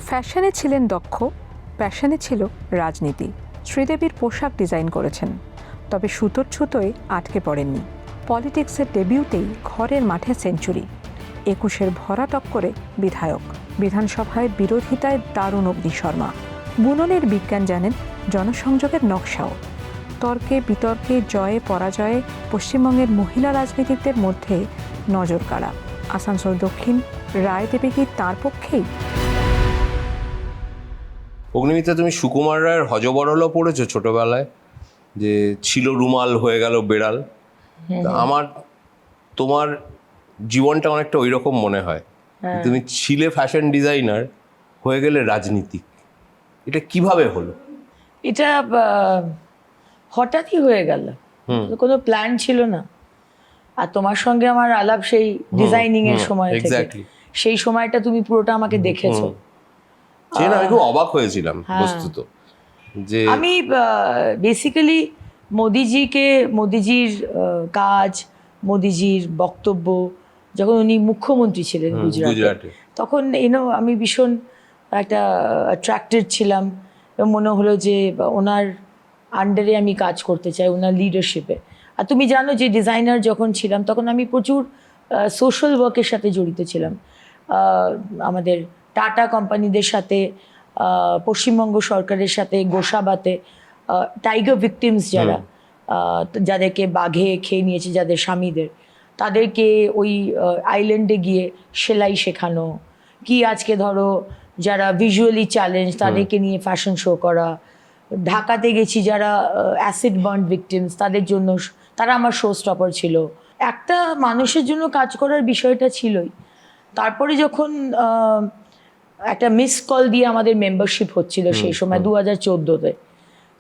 ফ্যাশনে ছিলেন দক্ষ, প্যাশনে ছিল রাজনীতি। শ্রীদেবীর পোশাক ডিজাইন করেছেন, তবে সুতোর ছুতোয় আটকে পড়েননি। পলিটিক্সের ডেবিউতেই ঘরের মাঠে সেঞ্চুরি। 21-এর ভরা টক্করে বিধায়ক। বিধানসভায় বিরোধিতায় দারুণ অগ্নিশর্মা। বুননের বিজ্ঞান জানেন, জনসংযোগের নকশাও। তর্কে বিতর্কে জয়ে পরাজয়ে পশ্চিমবঙ্গের মহিলা রাজনীতিকদের মধ্যে নজর কাড়া। আসানসোল দক্ষিণ রায় দেবে কি তাঁর পক্ষেই? অগ্নিমিত্রা, তুমি সুকুমার রায়ের হযবরলও পড়েছো ছোটবেলায়, যে ছিল রুমাল হয়ে গেল বেড়াল? আমার তোমার জীবনটা অনেকটা ওই রকম মনে হয়। তুমি ছিলে ফ্যাশন ডিজাইনার, হয়ে গেলে রাজনীতিক। এটা কিভাবে হলো? এটা হঠাৎই হয়ে গেল, কোনো প্ল্যান ছিল না। আর তোমার সঙ্গে আমার আলাপ সেই ডিজাইনিং এর সময় থেকে, সেই সময়টা তুমি পুরোটা আমাকে দেখেছো। আমি খুব অবাক হয়েছিলাম বস্তুত, যে আমি বেসিক্যালি মোদিজির কাজ, মোদিজির বক্তব্য, যখন উনি মুখ্যমন্ত্রী ছিলেন গুজরাটে, তখন আমি ভীষণ একটা অ্যাট্রাক্টেড ছিলাম এবং মনে হলো যে ওনার আন্ডারে আমি কাজ করতে চাই, ওনার লিডারশিপে। আর তুমি জানো যে ডিজাইনার যখন ছিলাম তখন আমি প্রচুর সোশ্যাল ওয়ার্কের সাথে জড়িত ছিলাম। আমাদের টাটা কোম্পানিদের সাথে, পশ্চিমবঙ্গ সরকারের সাথে, গোসাবাতে টাইগার ভিকটিমস যারা, যাদেরকে বাঘে খেয়ে নিয়েছে, যাদের স্বামীদের, তাদেরকে ওই আইল্যান্ডে গিয়ে সেলাই শেখানো, কি আজকে ধরো যারা ভিজুয়ালি চ্যালেঞ্জ তাদেরকে নিয়ে ফ্যাশন শো করা। ঢাকাতে গেছি যারা অ্যাসিড বার্ন ভিকটিমস, তাদের জন্য, তারা আমার শো স্টপার ছিল। একটা মানুষের জন্য কাজ করার বিষয়টা ছিলই। তারপরে যখন একটা মিস কল দিয়ে আমাদের মেম্বারশিপ হচ্ছিল সেই সময় 2014-তে,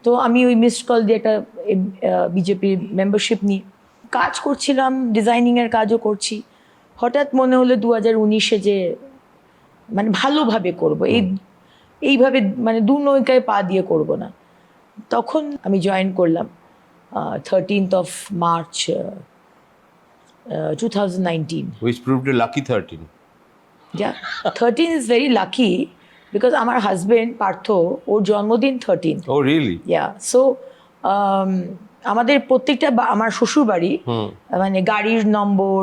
তো আমি ওই মিসড কল দিয়ে একটা বিজেপি মেম্বারশিপ নিয়ে কাজ করছিলাম, ডিজাইনিংয়ের কাজও করছি। হঠাৎ মনে হলো 2019-এ যে মানে ভালোভাবে করবো, এইভাবে মানে দু নৌকায় পা দিয়ে করব না। তখন আমি জয়েন করলাম 13th of March 2019. Which proved a lucky 13. Yeah, 13 is very lucky because আমার হাজবেন্ড পার্থ, ওর জন্মদিন 13. Oh really? Yeah, so আমাদের প্রত্যেকটা আমার শ্বশুর বাড়ি, মানে গাড়ির নম্বর,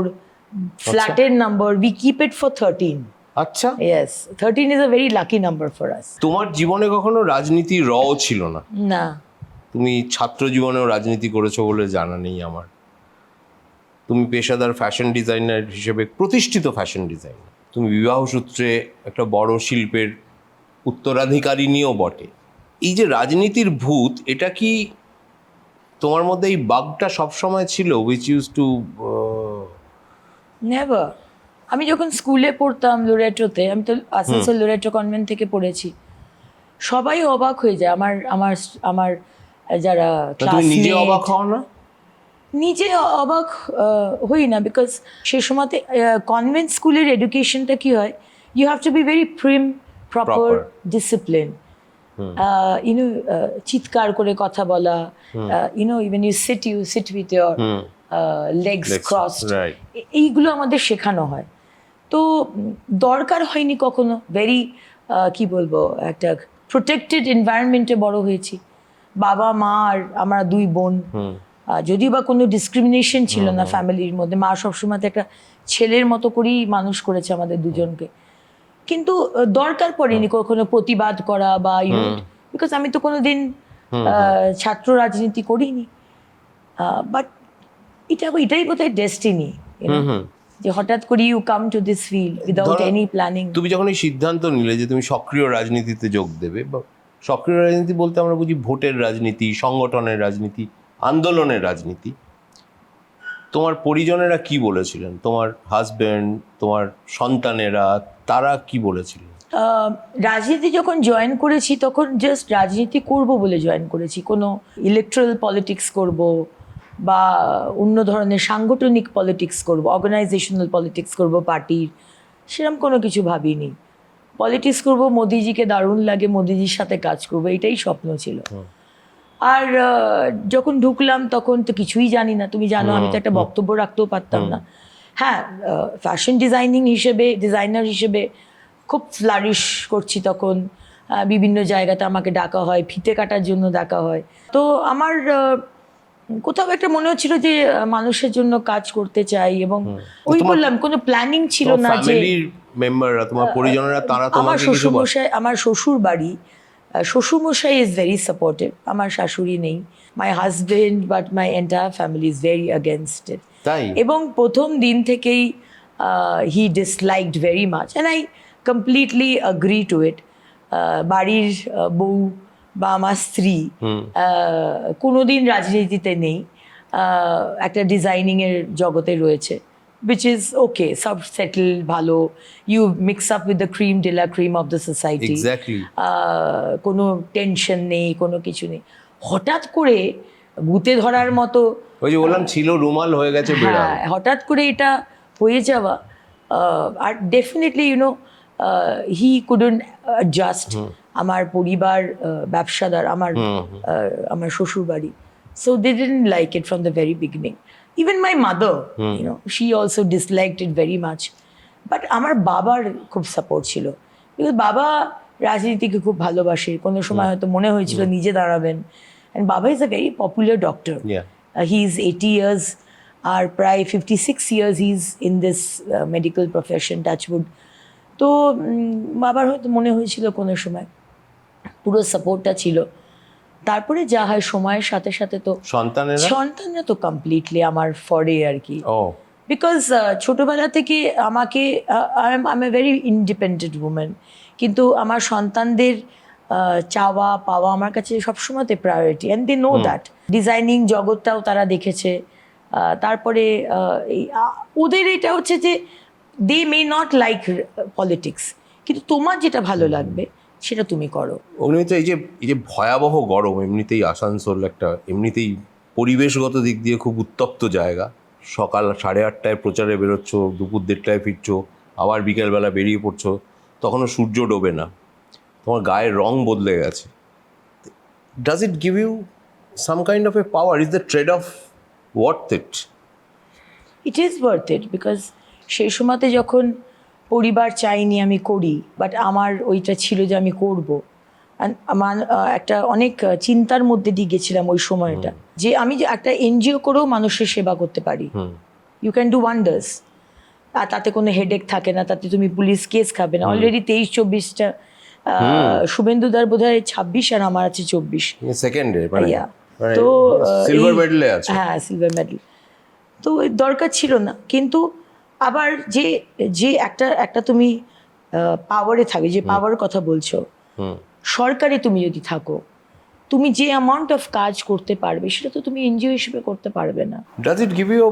ফ্ল্যাটের নম্বর, we keep it for 13. আচ্ছা, yes, 13 is a very lucky number for us. তোমার জীবনে কখনো রাজনীতি রও ছিল না? না। তুমি ছাত্র জীবনেও রাজনীতি করেছো বলে জানা নেই আমার। তুমি পেশাদার ফ্যাশন ডিজাইনার হিসেবে, প্রতিষ্ঠিত ফ্যাশন ডিজাইনার। তুমি বিবাহ সূত্রে একটা বড় শিল্পের উত্তরাধিকারিণীও বটে। এই যে রাজনীতির ভূত, এটা কি তোমার মধ্যে এই বাগটা সবসময় ছিল? Which use to never. আমি যখন স্কুলে পড়তাম লোরেটোতে, আমি তো আসানসোল লোরেটো কনভেন্ট থেকে পড়েছি, সবাই অবাক হয়ে যায়। আমার যারা তুমি নিজে অবাক হও না? নিজে অবাক হই না, বিকজ সেই সময়তে কনভেন্ট স্কুলের এডুকেশনটা কি হয়, you have to be very proper discipline. চিৎকার করে কথা বলা, even you sit with your legs crossed, এইগুলো আমাদের শেখানো হয়। তো দরকার হয়নি কখনো। ভেরি কি বলবো, একটা প্রোটেক্টেড এনভায়রনমেন্টে বড় হয়েছি। বাবা মা আর আমরা দুই বোন, যদিও বা কোনো ডিসক্রিমিনেশন ছিল না ফ্যামিলির মধ্যে। মা সবসময় একটা ছেলের মতো করেই মানুষ করেছে আমাদের দুজনকে, কিন্তু দরকার পড়েনি কখনো প্রতিবাদ করা বা বিকজ আমি তো কোনোদিন ছাত্র রাজনীতি করিনি। বাট এটাই বোধহয় ডেস্টিনি, যে হঠাৎ করে you come to this field without any planning. তুমি যখন এই সিদ্ধান্ত নিলে যে তুমি সক্রিয় রাজনীতিতে যোগ দেবে, বা সক্রিয় রাজনীতি বলতে আমরা বুঝি ভোটের রাজনীতি, সংগঠনের রাজনীতি, আন্দোলনের রাজনীতি, তোমার পরিজনেরা কি বলেছিলেন? তোমার হাজবেন্ড, তোমার সন্তানেরা, তারা কি বলেছিলেন? রাজনীতি যখন জয়েন করেছি তখন জাস্ট রাজনীতি করব বলে জয়েন করেছি। কোনো ইলেকট্রাল পলিটিক্স করব বা অন্য ধরনের সাংগঠনিক পলিটিক্স করব, অর্গানাইজেশনাল পলিটিক্স করব পার্টির, সেরকম কোনো কিছু ভাবিনি। পলিটিক্স করব, মোদিজিকে দারুণ লাগে, মোদিজির সাথে কাজ করব, এটাই স্বপ্ন ছিল। আর যখন ঢুকলাম তখন তো কিছুই জানি না। তুমি জানো আমি তো একটা বক্তব্য রাখতেও পারতাম না। হ্যাঁ, ফ্যাশন ডিজাইনার হিসেবে খুব ফ্লারিশ করছি তখন। বিভিন্ন জায়গাতে আমাকে ডাকা হয়, ফিতে কাটার জন্য ডাকা হয়। তো আমার কোথাও একটা মনে হচ্ছিল যে মানুষের জন্য কাজ করতে চাই, এবং ওই বললাম কোনো প্ল্যানিং ছিল না যে ফ্যামিলির মেম্বাররা, তোমার পরিজনেরা, তারা আমার তোমাকে কিছু বলে? শ্বশুরমশাই, আমার শ্বশুর বাড়ি, শ্বশুরমশাই ইজ ভেরি সাপোর্টিভ, আমার শাশুড়ি নেই। My husband but my entire family is very against it. তাই? এবং প্রথম দিন থেকেই he disliked very much and I completely agree to it. বাড়ির বউ বা আমার স্ত্রী কোনোদিন রাজনীতিতে নেই, একটা ডিজাইনিংয়ের জগতে রয়েছে, which is okay, সব সেটেল, ভালো, you mix up with the crème de la crème of the society. Exactly. কোনো টেনশন নেই, কোনো কিছু নেই। হঠাৎ করে ভূতে ধরার মতো, ওই যে বললাম ছিল রুমাল হয়ে গেছে বিড়াল। হ্যাঁ, হঠাৎ করে এটা হয়ে যাওয়া, আর definitely you know he couldn't adjust. আমার পরিবার ব্যবসাদার, আমার শ্বশুর বাড়ি, so they didn't like it from the very beginning. Even my mother, you know, she also disliked it very much. But আমার বাবার খুব সাপোর্ট ছিল, বিকজ বাবা রাজনীতিকে খুব ভালোবাসে। কোনো সময় হয়তো মনে হয়েছিল নিজে দাঁড়াবেন, অ্যান্ড বাবা is a very popular doctor. Yeah. He is 80 years, আর প্রায় 56 years he is in this medical profession, touchwood. তো বাবার হয়তো মনে হয়েছিল কোনো সময়, পুরো সাপোর্টটা ছিল। তারপরে যা হয় সময়ের সাথে সাথে তো সন্তানরা তো কমপ্লিটলি আমার ফরে আর কি। বিকজ ছোটবেলা থেকে আমাকে, I am a very independent women, কিন্তু আমার সন্তানদের চাওয়া পাওয়া আমার কাছে সবসময়তে priority, and they know that. Designing জগৎটাও তারা দেখেছে। তারপরে ওদের এটা হচ্ছে যে they may not like politics, কিন্তু তোমার যেটা ভালো লাগবে সেটা তুমি করো। অগ্নিমিত্রা, এই যে ভয়াবহ গরম, এমনিতেই আসানসোল একটা এমনিতেই পরিবেশগত দিক দিয়ে খুব উত্তপ্ত জায়গা। সকাল 8:30টায় প্রচারে বেরোচ্ছ, দুপুর 1:30টায় ফিরছো, আবার বিকেলবেলা বেরিয়ে পড়ছো, তখনও সূর্য ডোবে না, তোমার গায়ের রং বদলে গেছে। Does it give you some kind of a power? Is the trade off worth it? It is worth it, because সেই সময়তে যখন পরিবার চাইনি আমি করি, বাট আমার ওইটা ছিল যে আমি করব। আমার একটা অনেক চিন্তার মধ্যে দিয়ে গেছিলাম ওই সময়টা, যে আমি যে একটা এনজিও করেও মানুষের সেবা করতে পারি। ইউ ক্যান ডু ওয়ান্ডার্স, আর তাতে কোনো হেডেক থাকে না, তাতে তুমি পুলিশ কেস খাবে না। অলরেডি 23-24টা, শুভেন্দুদার বোধ হয় 26 আর আমার আছে 24 সেকেন্ডে। তো সিলভার মেডেলে আছে। হ্যাঁ, সিলভার মেডেল। তো দরকার ছিল না, কিন্তু আবার যে একটা তুমি পাওয়ারে থাকে, যে পাওয়ারের কথা বলছো, সরকারে তুমি যদি থাকো, তুমি যে অ্যামাউন্ট অফ কাজ করতে পারবে সেটা তো তুমি এনজিও হিসেবে করতে পারবে না। Does it give you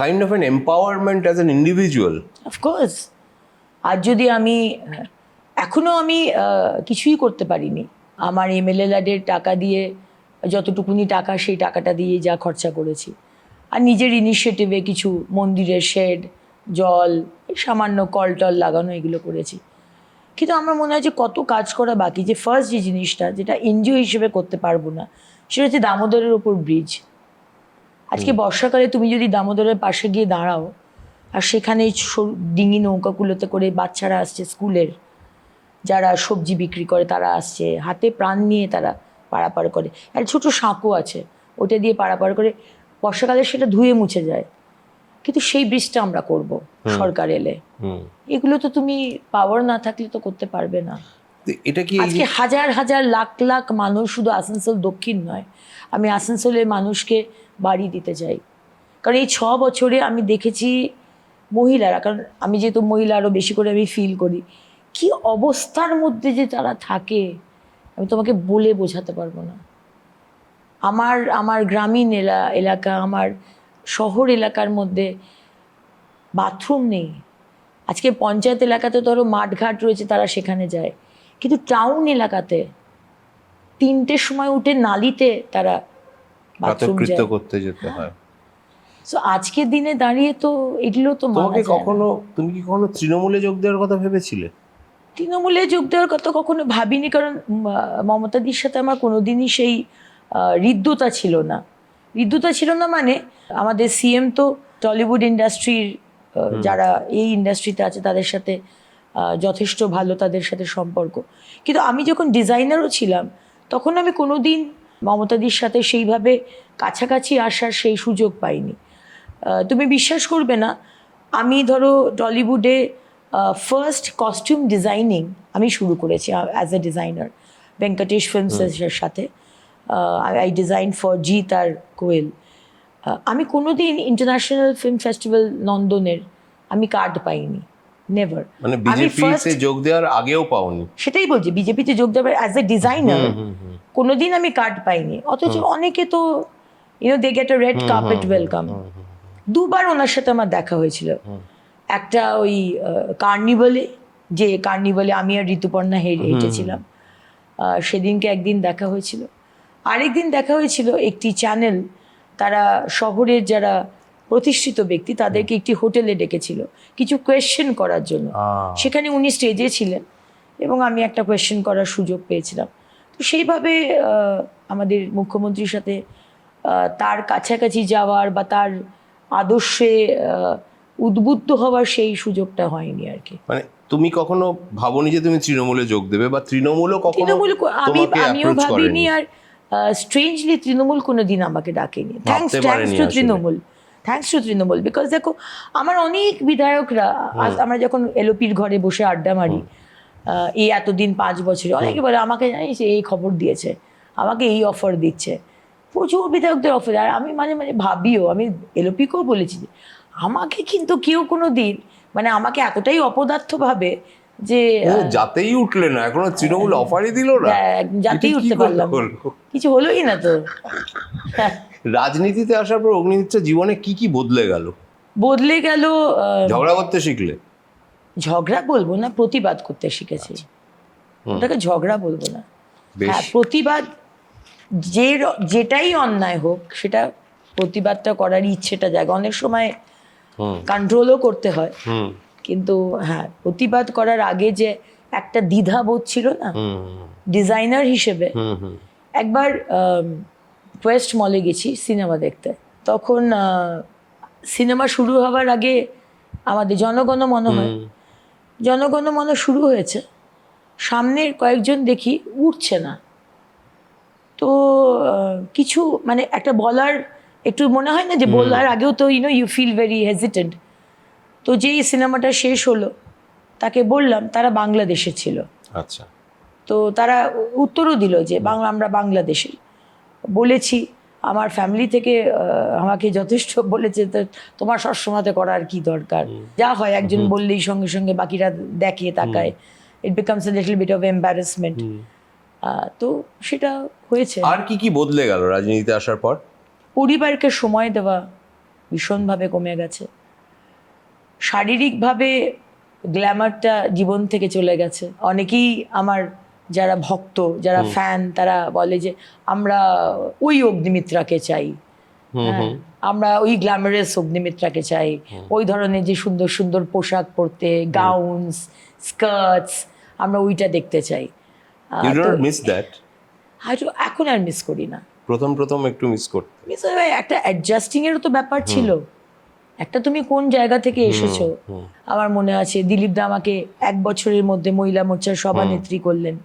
kind of an empowerment as an individual? Of course. আর যদি আমি এখনো আমি কিছুই করতে পারিনি, আমার এমএলএ ল্যাডের টাকা দিয়ে, যতটুকুনি টাকা সেই টাকাটা দিয়ে যা খরচা করেছি, আর নিজের ইনিশিয়েটিভে কিছু মন্দিরের শেড, জল, সামান্য কল টল লাগানো, এগুলো করেছি। কিন্তু আমার মনে হয় যে কত কাজ করা বাকি। যে ফার্স্ট যে জিনিসটা, যেটা এনজিও হিসেবে করতে পারবো না, সেটা হচ্ছে দামোদরের ওপর ব্রিজ। আজকে বর্ষাকালে তুমি যদি দামোদরের পাশে গিয়ে দাঁড়াও, আর সেখানে ডিঙি নৌকাগুলোতে করে বাচ্চারা আসছে স্কুলের, যারা সবজি বিক্রি করে তারা আসছে, হাতে প্রাণ নিয়ে তারা পারাপার করে। আর ছোটো সাঁকো আছে, ওটা দিয়ে পারাপার করে, বর্ষাকালে সেটা ধুয়ে মুছে যায়। কিন্তু সেই ব্রিজটা আমরা করব সরকার এলে। এগুলো তো তুমি পাওয়ার না থাকলে তো করতে পারবে না। এটা কি আজকে হাজার হাজার লাখ লাখ মানুষ, শুধু আসানসোল দক্ষিণ নয়, আমি আসানসোলের মানুষকে বাড়ি দিতে চাই। কারণ এই 6 বছরে আমি দেখেছি মহিলারা, কারণ আমি যেহেতু মহিলা আরও বেশি করে আমি ফিল করি, কি অবস্থার মধ্যে যে তারা থাকে আমি তোমাকে বলে বোঝাতে পারবো না। আমার গ্রামীণ এলাকা, আমার শহর এলাকার মধ্যে বাথরুম নেই। আজকে পঞ্চায়েত এলাকাতে ধরো মাঠঘাট রয়েছে, তারা সেখানে যায়, কিন্তু টাউন এলাকাতে 3টের সময় উঠে নালিতে তারা বাথরুম যায়, করতে যেতে হয়। সো আজকের দিনে দাঁড়িয়ে তো এগুলো তো তুমি কি কখনো তৃণমূলে যোগ দেওয়ার কথা ভেবেছিলে? তৃণমূলে যোগ দেওয়ার কথা কখনো ভাবিনি, কারণ মমতাদির সাথে আমার কোনোদিনই সেই হৃদ্যতা ছিল না। হৃদ্যতা ছিল না মানে আমাদের সিএম তো টলিউড ইন্ডাস্ট্রির, যারা এই ইন্ডাস্ট্রিতে আছে তাদের সাথে যথেষ্ট ভালো তাদের সাথে সম্পর্ক। কিন্তু আমি যখন ডিজাইনারও ছিলাম তখন আমি কোনোদিন মমতাদির সাথে সেইভাবে কাছাকাছি আসার সেই সুযোগ পাইনি। তুমি বিশ্বাস করবে না, আমি ধরো টলিউডে ফার্স্ট কস্টিউম ডিজাইনিং আমি শুরু করেছি অ্যাজ এ ডিজাইনার ভেঙ্কটেশ ফিল্মসের সাথে। আই ডিজাইন ফর জিৎ আর কোয়েল। আমি কোনোদিন ইন্টারন্যাশনাল ফিল্ম ফেস্টিভ্যাল লন্ডনের আমি কার্ড পাইনি, নেভার। মানে বিজেপিতে যোগ দেওয়ার আগেও পাওনি? সেটাই বলছি, বিজেপিতে যোগ দেওয়ার অ্যাজ এ ডিজাইনার কোনোদিন আমি কার্ড পাইনি, অথচ অনেকে তো they get a red carpet welcome. দুবার ওনার সাথে আমার দেখা হয়েছিল। একটা ওই কার্নিভালে, যে কার্নিভালে আমি আর ঋতুপর্ণা হেঁটেছিলাম, সেদিনকে একদিন দেখা হয়েছিল। আরেকদিন দেখা হয়েছিল একটি চ্যানেল, তারা শহরের যারা প্রতিষ্ঠিত ব্যক্তি তাদেরকে একটি হোটেলে ডেকেছিল কিছু কোয়েশ্চেন করার জন্য। সেখানে উনি স্টেজে ছিলেন এবং আমি একটা কোয়েশ্চেন করার সুযোগ পেয়েছিলাম। তো সেইভাবে আমাদের মুখ্যমন্ত্রীর সাথে তার কাছাকাছি যাওয়ার বা তার আদর্শে উদ্বুদ্ধ হওয়ার সেই সুযোগটা হয়নি আর কি। মানে তুমি কখনো ভাবনি যে তুমি তৃণমূলে যোগ দেবে, বা তৃণমূলও কখনো আমিও ভাবিনি, আর স্ট্রেঞ্জলি তৃণমূল কোনোদিন আমাকে ডাকেনি। থ্যাঙ্কস টু তৃণমূল, বিকজ দেখো আমার অনেক বিধায়করা, আমরা যখন এলওপির ঘরে বসে আড্ডা মারি এই এতদিন 5 বছরে, অনেকে বলে আমাকে জানিস এই খবর দিয়েছে, আমাকে এই অফার দিচ্ছে, প্রচুর বিধায়কদের অফার। আর আমি মাঝে মাঝে ভাবিও, আমি এলওপিকেও বলেছি যে আমাকে কিন্তু কেউ কোনো দিন মানে আমাকে এতটাই অপদার্থ ভাবে যে যাতেই উঠলে না, এখনো তৃণমূল অফারই দিল না, যাতেই উঠতে পারলাম, কিছু হলোই না। তো রাজনীতিতে আসার পর অগ্নিমিত্রা জীবনে কি কি বদলে গেল? ঝগড়া করতে শিখলে? ঝগড়া বলবো না, প্রতিবাদ করতে শিখেছি। ওটাকে ঝগড়া বলবো না, হ্যাঁ প্রতিবাদ। যেটাই অন্যায় হোক সেটা প্রতিবাদটা করার ইচ্ছেটা জাগে, অনেক সময় কন্ট্রোলও করতে হয়, কিন্তু হ্যাঁ প্রতিবাদ করার আগে যে একটা দ্বিধাবোধ ছিল না ডিজাইনার হিসেবে। একবার ওয়েস্ট মলে গেছি সিনেমা দেখতে, তখন সিনেমা শুরু হওয়ার আগে আমাদের জনগণমন হয়, জনগণমন শুরু হয়েছে, সামনের কয়েকজন দেখি উঠছে না। তো কিছু মানে একটা বলার একটু মনে হয় না যে বলার আগেও তো ইউ ফিল ভেরি হেজিটেন্ট। তো যেই সিনেমাটা শেষ হলো তাকে বললাম, তারা বাংলাদেশে ছিল। আচ্ছা। তো তারা উত্তরও দিল যে আমরা বাংলাদেশে। বলেছি আমার ফ্যামিলি থেকে আমাকে যথেষ্ট বলেছে, তোমার সবসময়তে করার কি দরকার, যা হয় একজন বললেই সঙ্গে সঙ্গে বাকিরা দেখে তাকায়, it becomes a little bit of embarrassment. তো সেটা হয়েছে। আর কি কি বদলে গেল রাজনীতিতে আসার পর? পরিবারকে সময় দেওয়া ভীষণভাবে কমে গেছে, শারীরিকভাবে গ্ল্যামারটা জীবন থেকে চলে গেছে। অনেকেই আমার যারা ভক্ত, যারা ফ্যান, তারা বলে যে আমরা ওই অগ্নিমিত্রাকে চাই, আমরা ওই গ্ল্যামারাস অগ্নিমিত্রাকে চাই, ওই ধরনের যে সুন্দর সুন্দর পোশাক পরতে, গাউনস, স্কার্টস, আমরা ওইটা দেখতে চাই। এখন আর মিস করি না, প্রথম একটু মিস করতে। একটা অ্যাডজাস্টিং এরও তো ব্যাপার ছিল, একটা তুমি কোন জায়গা থেকে এসেছো। আমার মনে আছে দিলীপ দা আমাকে 1 বছরের মধ্যে মহিলা মোর্চার সভানেত্রী করলেন,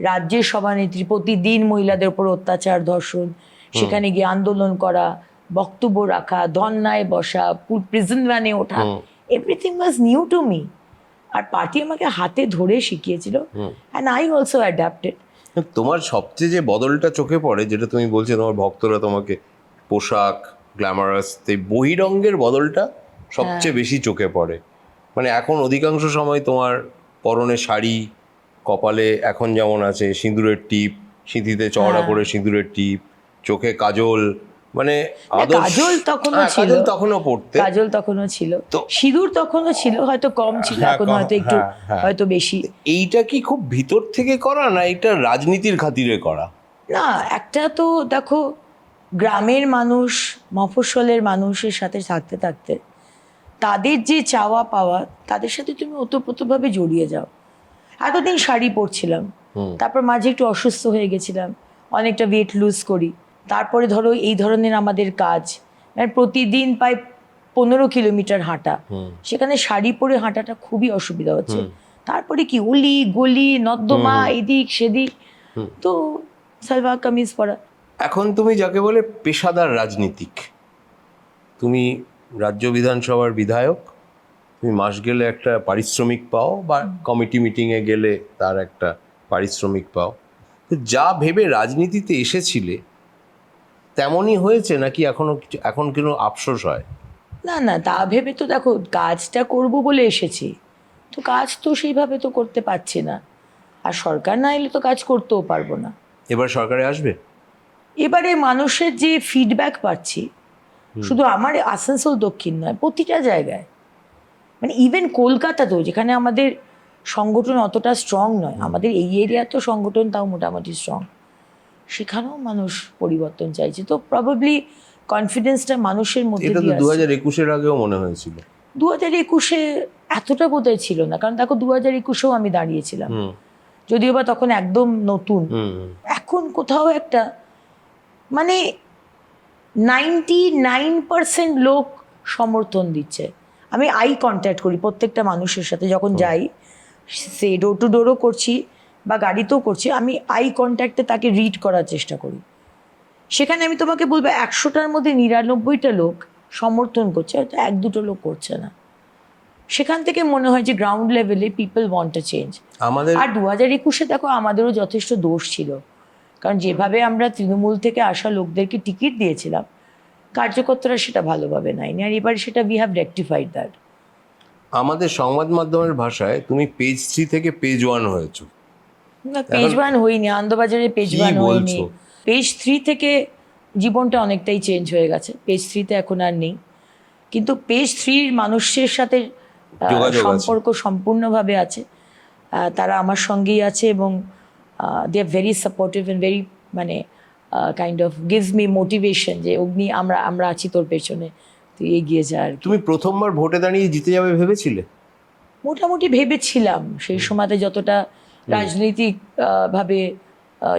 রাজ্যের সভানেত্রী। প্রতিদিন মহিলাদের উপর অত্যাচার, ধর্ষণ, সেখানে গিয়ে আন্দোলন করা, বক্তব্য রাখা, ধর্নায় বসা, প্রিজন ভ্যানে ওঠা, everything was new to me. আর পার্টি আমাকে হাতে ধরে শিখিয়েছিল, অ্যান্ড আই অলসো অ্যাডাপ্টেড। তোমার সবচেয়ে যে বদলটা চোখে পড়ে, যেটা তুমি বলছো তোমার ভক্তরা তোমাকে পোশাক, গ্ল্যামারাস, বহিরঙ্গের বদলটা সবচেয়ে বেশি চোখে পড়ে। মানে এখন অধিকাংশ সময় তোমার পরনে শাড়ি, কপালে এখন যেমন আছে সিঁদুরের টিপ, সিঁথিতে চওড়া করে সিঁদুরের টিপ, চোখে কাজল, মানে কাজল তখনও ছিল, কাজল তখনও ছিল, সিঁদুর তখনও ছিল, হয়তো কম ছিল, এখন হয়তো একটু হয়তো বেশি। এইটা কি খুব ভিতর থেকে করা, না এটা রাজনীতির খাতিরে করা? না, একটা তো দেখো গ্রামের মানুষ, মফস্বলের মানুষের সাথে থাকতে থাকতে তাদের যে চাওয়া পাওয়া, তাদের সাথে তুমি ওতপ্রোতভাবে জড়িয়ে যাও। এতদিন শাড়ি পরছিলাম, তারপর মাঝে একটু অসুস্থ হয়ে গেছিলাম, অনেকটা ওয়েট লুজ করি, তারপরে ধরো এই ধরনের আমাদের কাজ, মানে প্রতিদিন প্রায় 15 কিলোমিটার হাঁটা, সেখানে শাড়ি পরে হাঁটাটা খুবই অসুবিধা হচ্ছে। তারপরে কি অলি গলি নর্দমা এদিক সেদিক, তো সালভার কামিজ পরা। এখন তুমি যাকে বলে পেশাদার রাজনীতিক, তুমি রাজ্য বিধানসভার বিধায়ক, তুমি মাস গেলে একটা পারিশ্রমিক পাও বা কমিটি মিটিংয়ে গেলে তার একটা পারিশ্রমিক পাও। তো যা ভেবে রাজনীতিতে এসেছিলে তেমনই হয়েছে নাকি এখন কোনো আফসোস হয়? না না, তা ভেবে তো দেখো কাজটা করব বলে এসেছি, তো কাজ তো সেইভাবে তো করতে পারছি না, আর সরকার না এলে তো কাজ করতেও পারবো না। এবার সরকারে আসবে? এবারে মানুষের যে ফিডব্যাক পাচ্ছি, শুধু আমার আসানসোল দক্ষিণ নয়, প্রতিটা জায়গায়, মানে ইভেন কলকাতাতেও যেখানে আমাদের সংগঠন অতটা স্ট্রং নয়, আমাদের এই এরিয়া তো সংগঠন তাও মোটামুটি স্ট্রং, সেখানেও মানুষ পরিবর্তন চাইছে। তো প্রবাবলি কনফিডেন্সটা মানুষের মধ্যে এটা তো দিয়ে 2021-এর আগেও মনে হয়েছিল। 2021-এ এতটা বোধহয় ছিল না, কারণ দেখো 2021-এও আমি দাঁড়িয়েছিলাম, যদিও বা তখন একদম নতুন। এখন কোথাও একটা মানে 99% লোক সমর্থন দিচ্ছে। আমি আই কন্ট্যাক্ট করি প্রত্যেকটা মানুষের সাথে, যখন যাই সে ডোর টু ডোরও করছি বা গাড়িতেও করছি, আমি আই কন্ট্যাক্টে তাকে রিড করার চেষ্টা করি। সেখানে আমি তোমাকে বলবো 100টার মধ্যে 99টা লোক সমর্থন করছে, হয়তো 1-2 লোক করছে না। সেখান থেকে মনে হয় যে গ্রাউন্ড লেভেলে পিপল ওয়ান্ট টু চেঞ্জ। আমাদের আর 2021-এ দেখো আমাদেরও যথেষ্ট দোষ ছিল, কারণ যেভাবে আমরা তৃণমূল থেকে আসা লোকদেরকে টিকিট দিয়েছিলাম, কার্যকর্তারা সেটা ভালোভাবে নেয়নি, আর এবার সেটা উই হ্যাভ রেকটিফাইড দ্যাট। আমাদের সংবাদ মাধ্যমের ভাষায় তুমি পেজ 3 থেকে পেজ 1 হয়েছো। না, পেজ 1 হইনি, আনন্দবাজারে পেজ 1 হয়নি। বলছো? পেজ 3 থেকে জীবনটা অনেকটাই চেঞ্জ হয়ে গেছে, পেজ 3-তে এখন আর নেই, কিন্তু পেজ 3 মানুষের সাথে যোগাযোগ আছে। সম্পর্ক সম্পূর্ণভাবে আছে। তারা আমার সঙ্গেই আছে এবং they are very supportive and very মানে kind of gives me motivation যে অগ্নি আমরা আছি তোর পেছনে, তুই এগিয়ে যা আর কি। তুমি প্রথমবার ভোটে দাঁড়িয়ে জিতে যাবে ভেবেছিলে? মোটামুটি ভেবেছিলাম সেই সময়তে, যতটা রাজনৈতিক ভাবে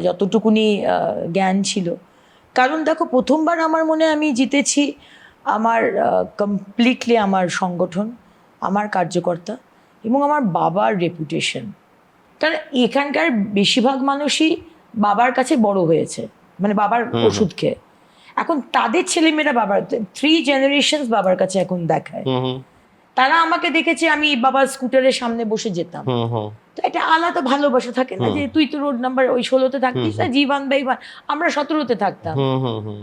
যতটুকুনি জ্ঞান ছিল। কারণ দেখো প্রথমবার আমার মনে হয় আমি জিতেছি আমার কমপ্লিটলি আমার সংগঠন, আমার কার্যকর্তা এবং আমার বাবার রেপুটেশন। কারণ এখানকার বেশিরভাগ মানুষই বাবার কাছে বড় হয়েছে, মানে বাবার ওষুধ খেয়ে। এখন তাদের ছেলেমেয়েরা বাবার 3 জেনারেশনস বাবার কাছে এখন দেখায়। তারা আমাকে দেখেছে আমি বাবার স্কুটারের সামনে বসে যেতাম, তো এটা আলাদা ভালোবাসা থাকে না, যে তুই তো রোড নাম্বার ওই 16-তে থাকতিস না, জীবন ভাই আমরা 17-তে থাকতাম,